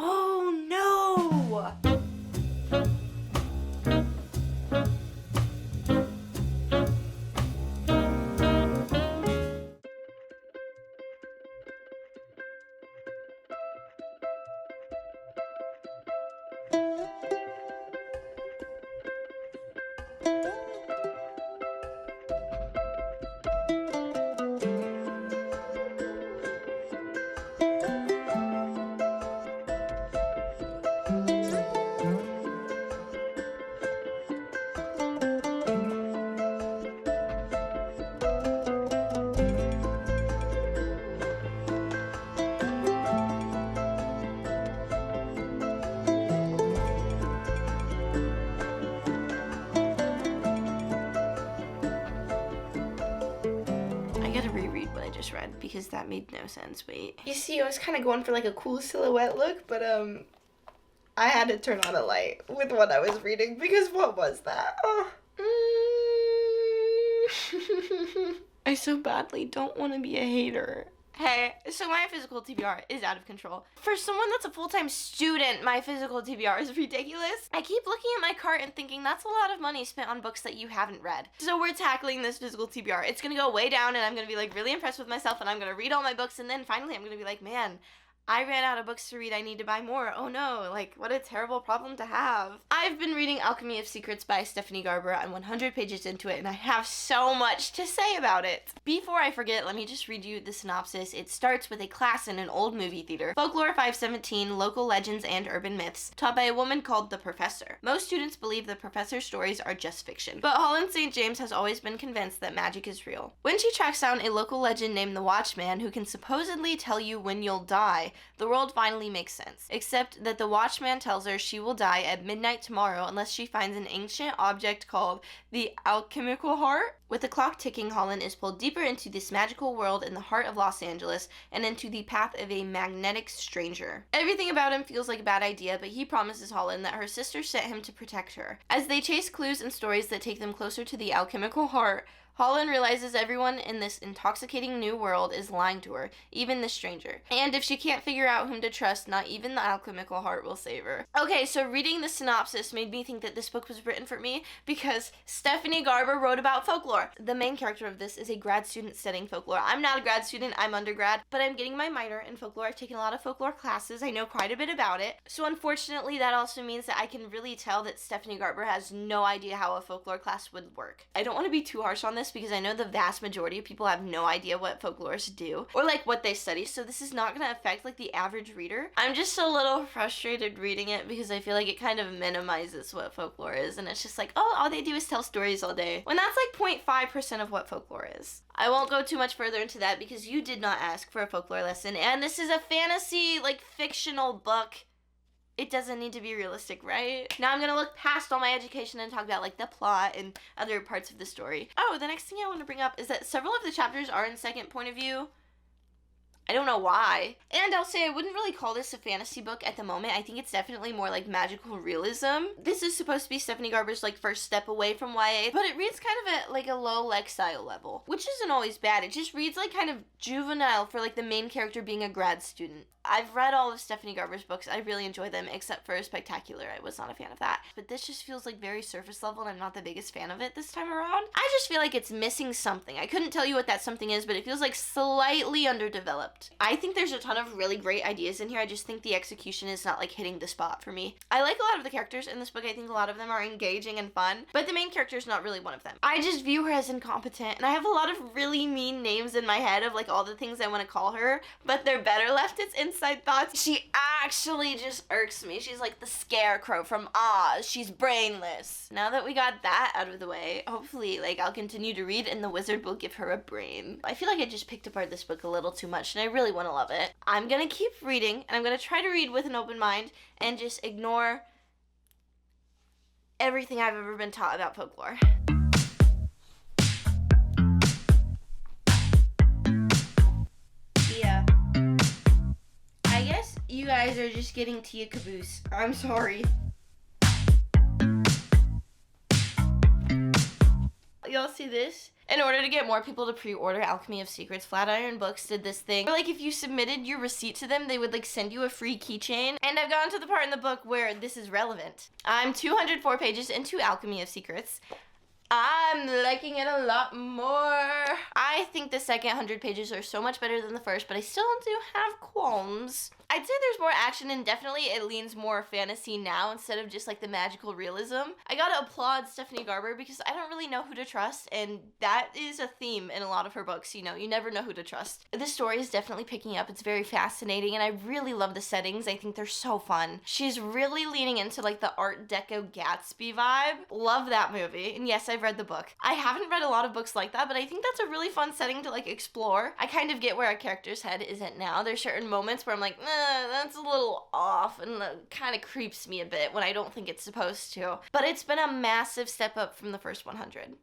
Oh no! I gotta reread what I just read because that made no sense. Wait. You see, I was kind of going for like a cool silhouette look, but I had to turn on a light with what I was reading because what was that? Oh. I so badly don't want to be a hater. Hey, so my physical TBR is out of control. For someone that's a full-time student, my physical TBR is ridiculous. I keep looking at my cart and thinking that's a lot of money spent on books that you haven't read. So we're tackling this physical TBR. It's gonna go way down and I'm gonna be like really impressed with myself and I'm gonna read all my books and then finally I'm gonna be like, man, I ran out of books to read, I need to buy more. Oh no, like what a terrible problem to have. I've been reading Alchemy of Secrets by Stephanie Garber. I'm 100 pages into it and I have so much to say about it. Before I forget, let me just read you the synopsis. It starts with a class in an old movie theater. Folklore 517, local legends and urban myths, taught by a woman called the Professor. Most students believe the Professor's stories are just fiction, but Holland St. James has always been convinced that magic is real. When she tracks down a local legend named the Watchman who can supposedly tell you when you'll die, the world finally makes sense, except that the Watchman tells her she will die at midnight tomorrow unless she finds an ancient object called the Alchemical Heart. With the clock ticking, Holland is pulled deeper into this magical world in the heart of Los Angeles and into the path of a magnetic stranger. Everything about him feels like a bad idea, but he promises Holland that her sister sent him to protect her. As they chase clues and stories that take them closer to the Alchemical Heart, Holland realizes everyone in this intoxicating new world is lying to her, even the stranger. And if she can't figure out whom to trust, not even the Alchemical Heart will save her. Okay, so reading the synopsis made me think that this book was written for me because Stephanie Garber wrote about folklore. The main character of this is a grad student studying folklore. I'm not a grad student, I'm undergrad, but I'm getting my minor in folklore. I've taken a lot of folklore classes. I know quite a bit about it. So unfortunately, that also means that I can really tell that Stephanie Garber has no idea how a folklore class would work. I don't want to be too harsh on this because I know the vast majority of people have no idea what folklorists do or like what they study, so this is not going to affect like the average reader. I'm just a little frustrated reading it because I feel like it kind of minimizes what folklore is, and it's just like, oh, all they do is tell stories all day, when that's like 0.5% of what folklore is. I won't go too much further into that because you did not ask for a folklore lesson, and this is a fantasy, like, fictional book. It doesn't need to be realistic, right? Now I'm gonna look past all my education and talk about like the plot and other parts of the story. Oh, the next thing I want to bring up is that several of the chapters are in second point of view. I don't know why. And I'll say I wouldn't really call this a fantasy book at the moment. I think it's definitely more like magical realism. This is supposed to be Stephanie Garber's like first step away from YA, but it reads kind of at like a low Lexile level, which isn't always bad. It just reads like kind of juvenile for like the main character being a grad student. I've read all of Stephanie Garber's books. I really enjoy them, except for Spectacular. I was not a fan of that. But this just feels like very surface level, and I'm not the biggest fan of it this time around. I just feel like it's missing something. I couldn't tell you what that something is, but it feels like slightly underdeveloped. I think there's a ton of really great ideas in here. I just think the execution is not like hitting the spot for me. I like a lot of the characters in this book. I think a lot of them are engaging and fun, but the main character is not really one of them. I just view her as incompetent, and I have a lot of really mean names in my head of like all the things I want to call her, but they're better left as inside thoughts. She actually just irks me. She's like the scarecrow from Oz. She's brainless. Now that we got that out of the way, hopefully like I'll continue to read and the wizard will give her a brain. I feel like I just picked apart this book a little too much and I really want to love it. I'm gonna keep reading and I'm gonna try to read with an open mind and just ignore everything I've ever been taught about folklore. Yeah. I guess you guys are just getting tea caboose. I'm sorry. Y'all see this? In order to get more people to pre-order Alchemy of Secrets, Flatiron Books did this thing where, like, if you submitted your receipt to them, they would, like, send you a free keychain. And I've gotten to the part in the book where this is relevant. I'm 204 pages into Alchemy of Secrets. I'm liking it a lot more. I think the second 100 pages are so much better than the first, but I still do have qualms. I'd say there's more action and definitely it leans more fantasy now instead of just like the magical realism. I gotta applaud Stephanie Garber because I don't really know who to trust, and that is a theme in a lot of her books, you know, you never know who to trust. This story is definitely picking up. It's very fascinating and I really love the settings. I think they're so fun. She's really leaning into like the Art Deco Gatsby vibe. Love that movie. And yes, I've read the book. I haven't read a lot of books like that, but I think that's a really fun setting to like explore. I kind of get where a character's head is at now. There's certain moments where I'm like, that's a little off and kind of creeps me a bit when I don't think it's supposed to. But it's been a massive step up from the first 100.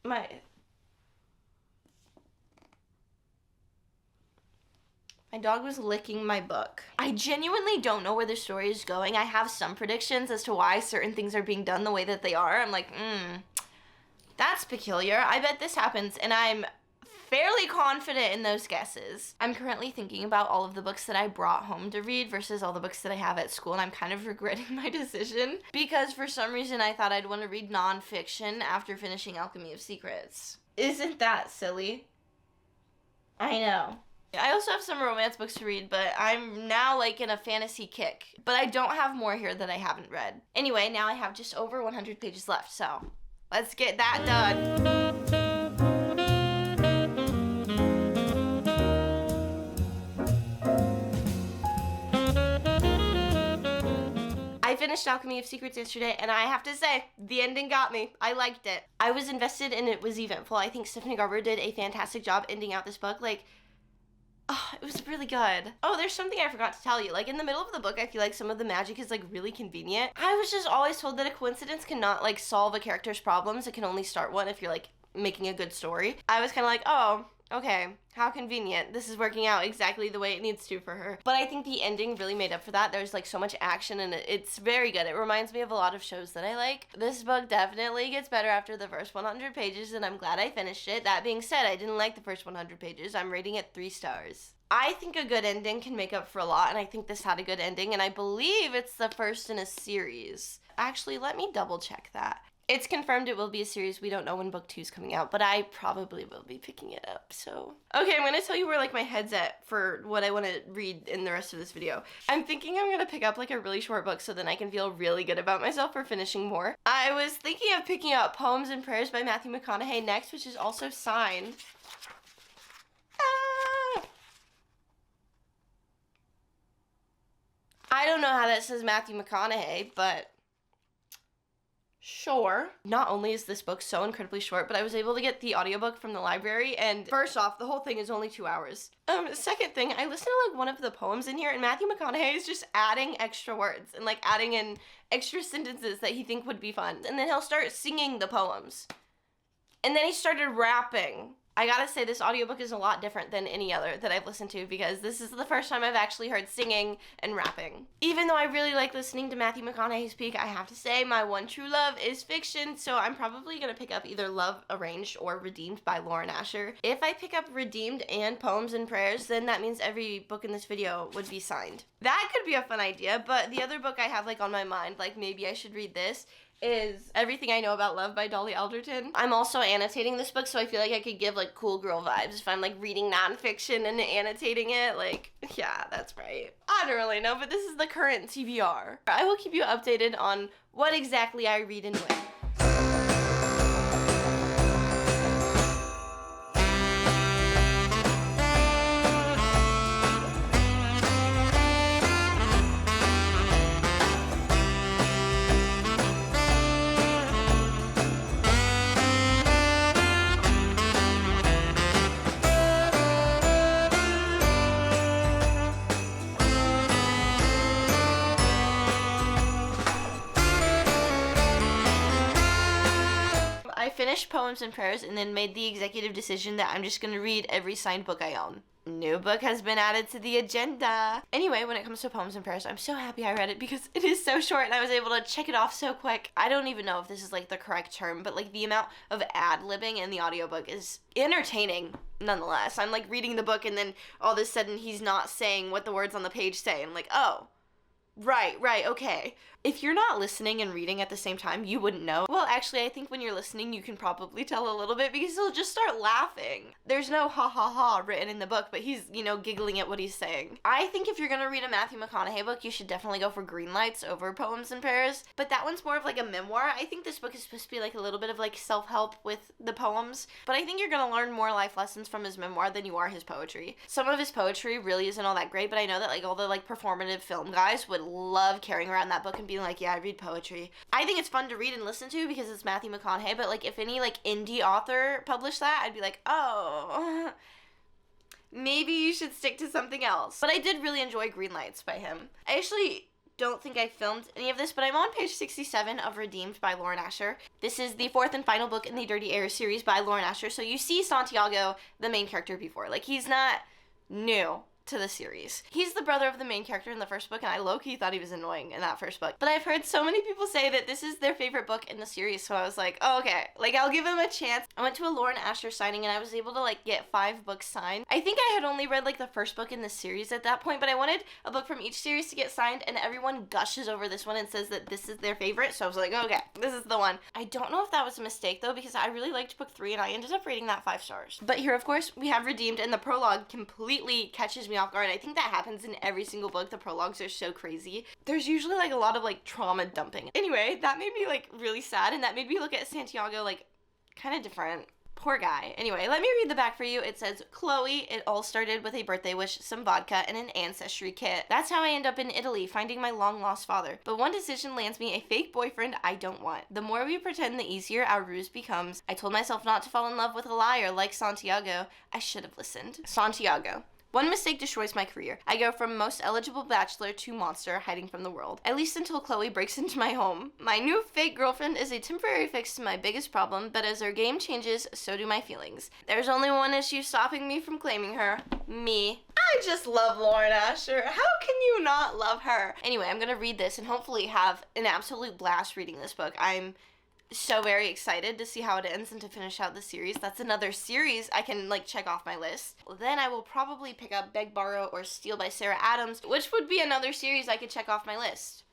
My dog was licking my book. I genuinely don't know where the story is going. I have some predictions as to why certain things are being done the way that they are. I'm like, that's peculiar. I bet this happens, and I'm fairly confident in those guesses. I'm currently thinking about all of the books that I brought home to read versus all the books that I have at school, and I'm kind of regretting my decision because for some reason I thought I'd want to read nonfiction after finishing Alchemy of Secrets. Isn't that silly? I know. I also have some romance books to read, but I'm now like in a fantasy kick. But I don't have more here that I haven't read. Anyway, now I have just over 100 pages left, so let's get that done. I finished Alchemy of Secrets yesterday, and I have to say, the ending got me. I liked it. I was invested, and it was eventful. I think Stephanie Garber did a fantastic job ending out this book. Like, oh, it was really good. Oh, there's something I forgot to tell you. Like, in the middle of the book, I feel like some of the magic is, like, really convenient. I was just always told that a coincidence cannot, like, solve a character's problems. It can only start one if you're, like, making a good story. I was kind of like, oh, okay, how convenient. This is working out exactly the way it needs to for her. But I think the ending really made up for that. There's like so much action and it's very good. It reminds me of a lot of shows that I like. This book definitely gets better after the first 100 pages and I'm glad I finished it. That being said, I didn't like the first 100 pages. I'm rating it 3 stars. I think a good ending can make up for a lot, and I think this had a good ending, and I believe it's the first in a series. Actually, let me double check that. It's confirmed it will be a series. We don't know when book 2 is coming out, but I probably will be picking it up, so. Okay, I'm gonna tell you where like my head's at for what I want to read in the rest of this video. I'm thinking I'm gonna pick up like a really short book so then I can feel really good about myself for finishing more. I was thinking of picking up Poems and Prayers by Matthew McConaughey next, which is also signed. I don't know how that says Matthew McConaughey, but sure. Not only is this book so incredibly short, but I was able to get the audiobook from the library, and first off, the whole thing is only 2 hours. Second thing, I listened to like one of the poems in here, and Matthew McConaughey is just adding extra words and like adding in extra sentences that he think would be fun, and then he'll start singing the poems. And then he started rapping. I gotta say, this audiobook is a lot different than any other that I've listened to because this is the first time I've actually heard singing and rapping. Even though I really like listening to Matthew McConaughey speak, I have to say my one true love is fiction, so I'm probably gonna pick up either Love Arranged or Redeemed by Lauren Asher. If I pick up Redeemed and Poems and Prayers, then that means every book in this video would be signed. That could be a fun idea, but the other book I have like on my mind, like maybe I should read this, is Everything I Know About Love by Dolly Alderton. I'm also annotating this book, so I feel like I could give like cool girl vibes if I'm like reading nonfiction and annotating it. Like, yeah, that's right. I don't really know, but this is the current TBR. I will keep you updated on what exactly I read and when. I finished Poems and Prayers and then made the executive decision that I'm just going to read every signed book I own. New book has been added to the agenda. Anyway, when it comes to Poems in Paris, I'm so happy I read it because it is so short and I was able to check it off so quick. I don't even know if this is like the correct term, but like the amount of ad-libbing in the audiobook is entertaining nonetheless. I'm like reading the book and then all of a sudden he's not saying what the words on the page say. I'm like, oh, right, okay. If you're not listening and reading at the same time, you wouldn't know. Well, actually, I think when you're listening, you can probably tell a little bit because he'll just start laughing. There's no ha ha ha written in the book, but he's, giggling at what he's saying. I think if you're gonna read a Matthew McConaughey book, you should definitely go for Green Lights over Poems in Paris. But that one's more of like a memoir. I think this book is supposed to be like a little bit of like self-help with the poems. But I think you're gonna learn more life lessons from his memoir than you are his poetry. Some of his poetry really isn't all that great, but I know that like all the like performative film guys would love carrying around that book and being like, yeah, I read poetry. I think it's fun to read and listen to because it's Matthew McConaughey, but like if any like indie author published that, I'd be like, oh, maybe you should stick to something else. But I did really enjoy Green Lights by him. I actually don't think I filmed any of this, but I'm on page 67 of Redeemed by Lauren Asher. This is the fourth and final book in the Dirty Air series by Lauren Asher, so you see Santiago, the main character, before. Like, he's not new to the series. He's the brother of the main character in the first book, and I low-key thought he was annoying in that first book. But I've heard so many people say that this is their favorite book in the series, so I was like, oh, okay, like, I'll give him a chance. I went to a Lauren Asher signing, and I was able to, like, get 5 books signed. I think I had only read, like, the first book in the series at that point, but I wanted a book from each series to get signed, and everyone gushes over this one and says that this is their favorite, so I was like, okay, this is the one. I don't know if that was a mistake, though, because I really liked book 3, and I ended up rating that 5 stars. But here, of course, we have Redeemed, and the prologue completely catches me off guard. I think that happens in every single book. The prologues are so crazy. There's usually like a lot of like trauma dumping. Anyway, that made me like really sad, and that made me look at Santiago like kind of different. Poor guy. Anyway, let me read the back for you. It says, Chloe, it all started with a birthday wish, some vodka, and an ancestry kit. That's how I end up in Italy, finding my long-lost father. But one decision lands me a fake boyfriend I don't want. The more we pretend, the easier our ruse becomes. I told myself not to fall in love with a liar like Santiago. I should have listened. Santiago. One mistake destroys my career. I go from most eligible bachelor to monster, hiding from the world. At least until Chloe breaks into my home. My new fake girlfriend is a temporary fix to my biggest problem, but as her game changes, so do my feelings. There's only one issue stopping me from claiming her. Me. I just love Lauren Asher. How can you not love her? Anyway, I'm gonna read this and hopefully have an absolute blast reading this book. I'm so very excited to see how it ends and to finish out the series. That's another series I can like check off my list. Then I will probably pick up Beg, Borrow, or Steal by Sarah Adams, which would be another series I could check off my list.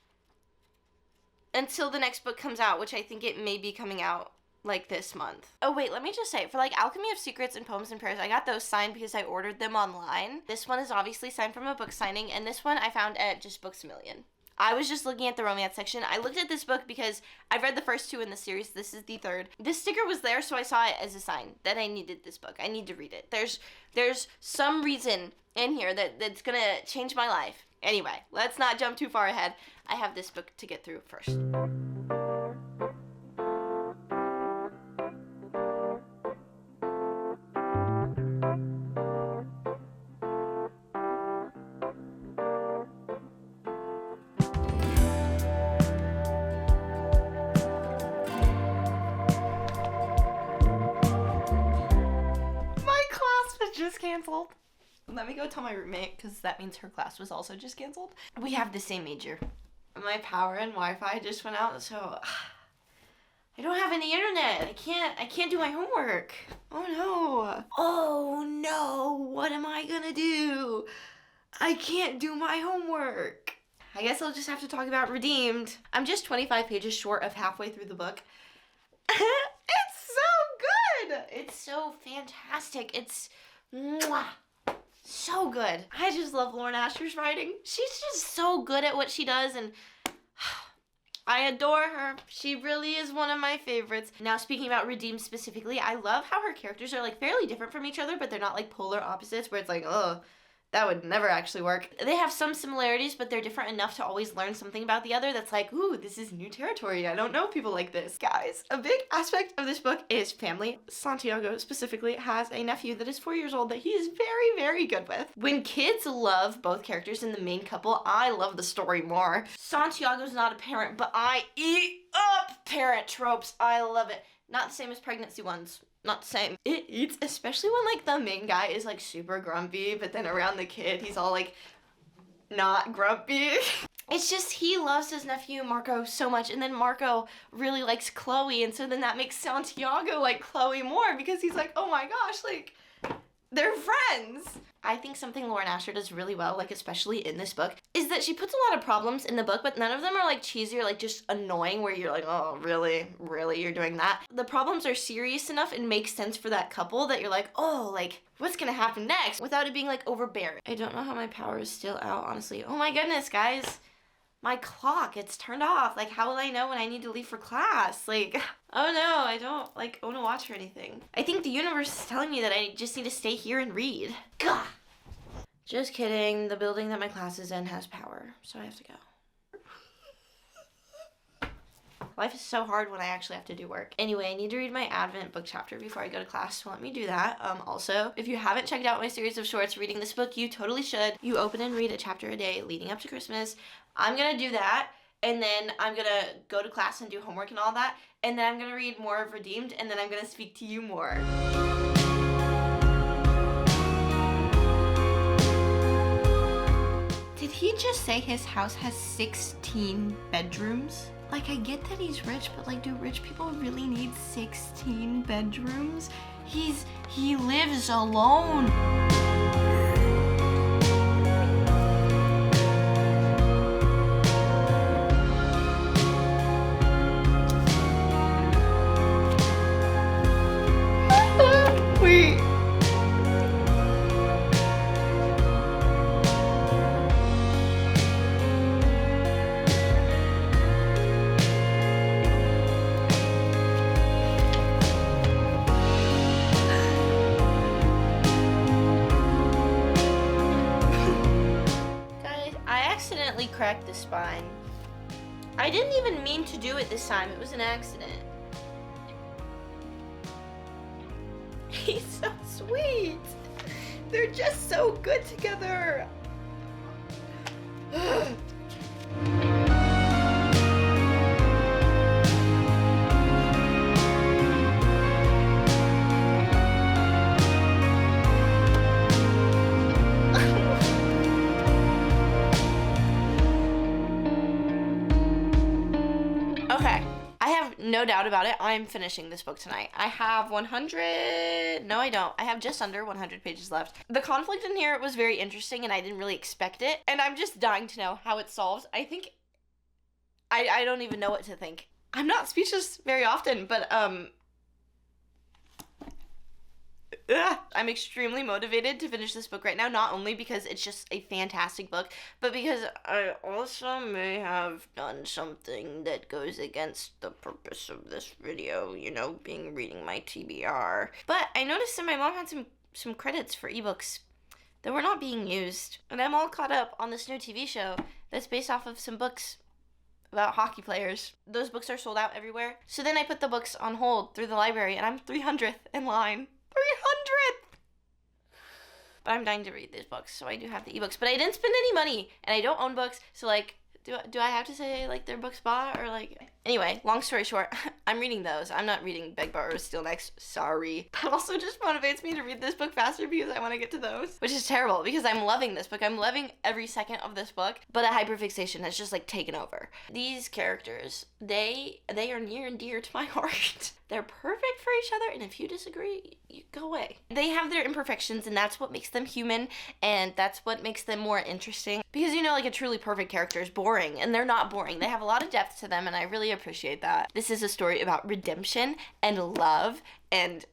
Until the next book comes out, which I think it may be coming out like this month. Oh wait, let me just say, for like Alchemy of Secrets and Poems in Paris, I got those signed because I ordered them online. This one is obviously signed from a book signing, and this one I found at just Books A Million. I was just looking at the romance section. I looked at this book because I've read the first 2 in the series. This is the 3rd. This sticker was there, so I saw it as a sign that I needed this book. I need to read it. There's some reason in here that's gonna change my life. Anyway, let's not jump too far ahead. I have this book to get through first. Just canceled. Let me go tell my roommate, because that means her class was also just canceled. We have the same major. My power and Wi-Fi just went out, so I don't have any internet. I can't do my homework. Oh no, what am I gonna do? I can't do my homework. I guess I'll just have to talk about Redeemed. I'm just 25 pages short of halfway through the book. It's so good. It's so fantastic. It's mwah, so good. I just love Lauren Asher's writing. She's just so good at what she does, and I adore her. She really is one of my favorites. Now, speaking about Redeemed specifically, I love how her characters are like fairly different from each other, but they're not like polar opposites where it's like, oh, that would never actually work. They have some similarities, but they're different enough to always learn something about the other that's like, ooh, this is new territory. I don't know people like this. Guys, a big aspect of this book is family. Santiago specifically has a nephew that is 4 years old that he is very, very good with. When kids love both characters in the main couple, I love the story more. Santiago's not a parent, but I eat up parent tropes. I love it. Not the same as pregnancy ones. not the same. It eats, especially when, like, the main guy is, like, super grumpy, but then around the kid, he's all, like, not grumpy. It's just, he loves his nephew Marco so much, and then Marco really likes Chloe, and so then that makes Santiago like Chloe more, because he's like, oh my gosh, like, they're friends. I think something Lauren Asher does really well, like especially in this book, is that she puts a lot of problems in the book, but none of them are like cheesy or like just annoying where you're like, oh, really? Really? You're doing that? The problems are serious enough and make sense for that couple that you're like, oh, like, what's gonna happen next? Without it being like overbearing. I don't know how my power is still out, honestly. Oh my goodness, guys. My clock, it's turned off. Like, how will I know when I need to leave for class? Like, oh no, I don't, like, own a watch or anything. I think the universe is telling me that I just need to stay here and read. Gah! Just kidding. The building that my class is in has power, so I have to go. Life is so hard when I actually have to do work. Anyway, I need to read my Advent book chapter before I go to class, so let me do that. Also, if you haven't checked out my series of shorts reading this book, you totally should. You open and read a chapter a day leading up to Christmas. I'm gonna do that, and then I'm gonna go to class and do homework and all that, and then I'm gonna read more of Redeemed, and then I'm gonna speak to you more. Did he just say his house has 16 bedrooms? Like, I get that he's rich, but like, do rich people really need 16 bedrooms? He lives alone. Wait. Cracked the spine. I didn't even mean to do it this time. It was an accident. He's so sweet. They're just so good together. Okay, I have no doubt about it. I'm finishing this book tonight. I have 100... No, I don't. I have just under 100 pages left. The conflict in here was very interesting, and I didn't really expect it. And I'm just dying to know how it's solved. I think... I don't even know what to think. I'm not speechless very often, but, I'm extremely motivated to finish this book right now, not only because it's just a fantastic book, but because I also may have done something that goes against the purpose of this video, you know, reading my TBR. But I noticed that my mom had some credits for ebooks that were not being used, and I'm all caught up on this new TV show that's based off of some books about hockey players. Those books are sold out everywhere. So then I put the books on hold through the library, and I'm 300th in line. 300th! But I'm dying to read these books, so I do have the ebooks. But I didn't spend any money, and I don't own books, so, like, do I have to say, like, they're books bought, or, like... Anyway, long story short, I'm reading those. I'm not reading Beg, Borrow, Steal Next. Sorry. That also just motivates me to read this book faster because I want to get to those. Which is terrible, because I'm loving this book. I'm loving every second of this book, but a hyperfixation has just, like, taken over. These characters, they are near and dear to my heart. They're perfect for each other, and if you disagree, you go away. They have their imperfections, and that's what makes them human, and that's what makes them more interesting. Because, you know, like, a truly perfect character is boring, and they're not boring. They have a lot of depth to them, and I really appreciate that. This is a story about redemption and love and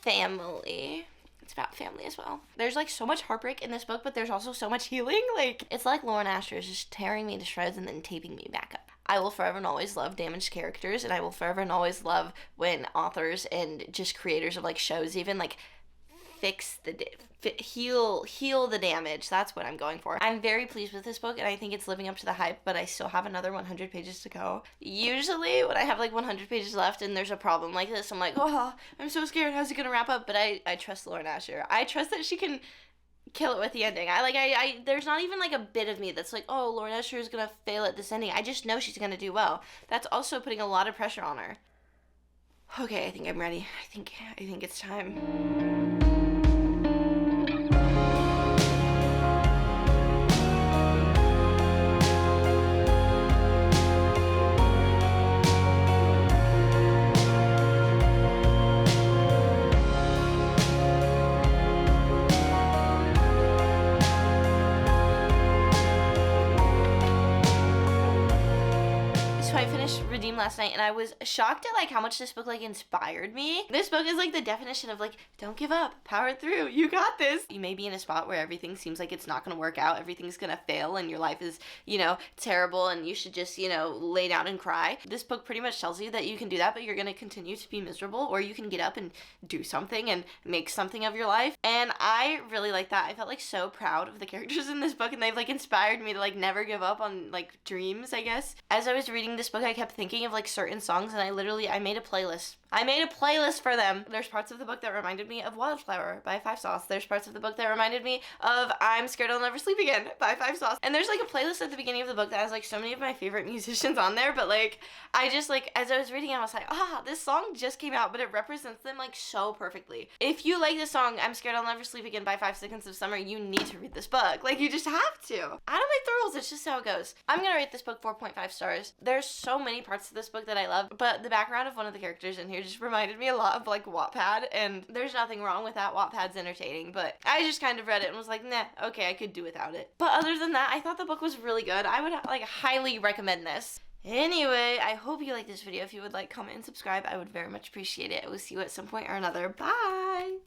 family. It's about family as well. There's, like, so much heartbreak in this book, but there's also so much healing. Like, it's like Lauren Asher is just tearing me to shreds and then taping me back up. I will forever and always love damaged characters, and I will forever and always love when authors and just creators of, like, shows even, like, heal the damage. That's what I'm going for. I'm very pleased with this book, and I think it's living up to the hype, but I still have another 100 pages to go. Usually, when I have, like, 100 pages left and there's a problem like this, I'm like, oh, I'm so scared. How's it gonna wrap up? But I trust Lauren Asher. I trust that she can kill it with the ending. There's not even, like, a bit of me that's like, oh, Lauren Asher is gonna fail at this ending. I just know she's gonna do well. That's also putting a lot of pressure on her. Okay, I think I'm ready. I think it's time. So I finished Redeem last night, and I was shocked at like how much this book like inspired me. This book is like the definition of like, don't give up, power through, you got this. You may be in a spot where everything seems like it's not gonna work out, everything's gonna fail, and your life is, you know, terrible, and you should just, you know, lay down and cry. This book pretty much tells you that you can do that, but you're gonna continue to be miserable, or you can get up and do something and make something of your life. And I really like that. I felt like so proud of the characters in this book, and they've like inspired me to like never give up on like dreams, I guess. As I was reading this book, I kept thinking of like certain songs, and I made a playlist. I made a playlist for them. There's parts of the book that reminded me of Wildflower by Five Sauce. There's parts of the book that reminded me of I'm Scared I'll Never Sleep Again by Five Sauce. And there's like a playlist at the beginning of the book that has like so many of my favorite musicians on there, but like I just like, as I was reading, I was like, this song just came out, but it represents them like so perfectly. If you like this song, I'm Scared I'll Never Sleep Again by 5 Seconds of Summer, you need to read this book. Like, you just have to. Out of my thrills, it's just how it goes. I'm gonna rate this book 4.5 stars. There's so many parts of this book that I love, but the background of one of the characters in here just reminded me a lot of like Wattpad, and there's nothing wrong with that. Wattpad's entertaining, but I just kind of read it and was like, nah, okay, I could do without it. But other than that, I thought the book was really good. I would like highly recommend this. Anyway, I hope you like this video. If you would like, comment, and subscribe, I would very much appreciate it. I will see you at some point or another. Bye!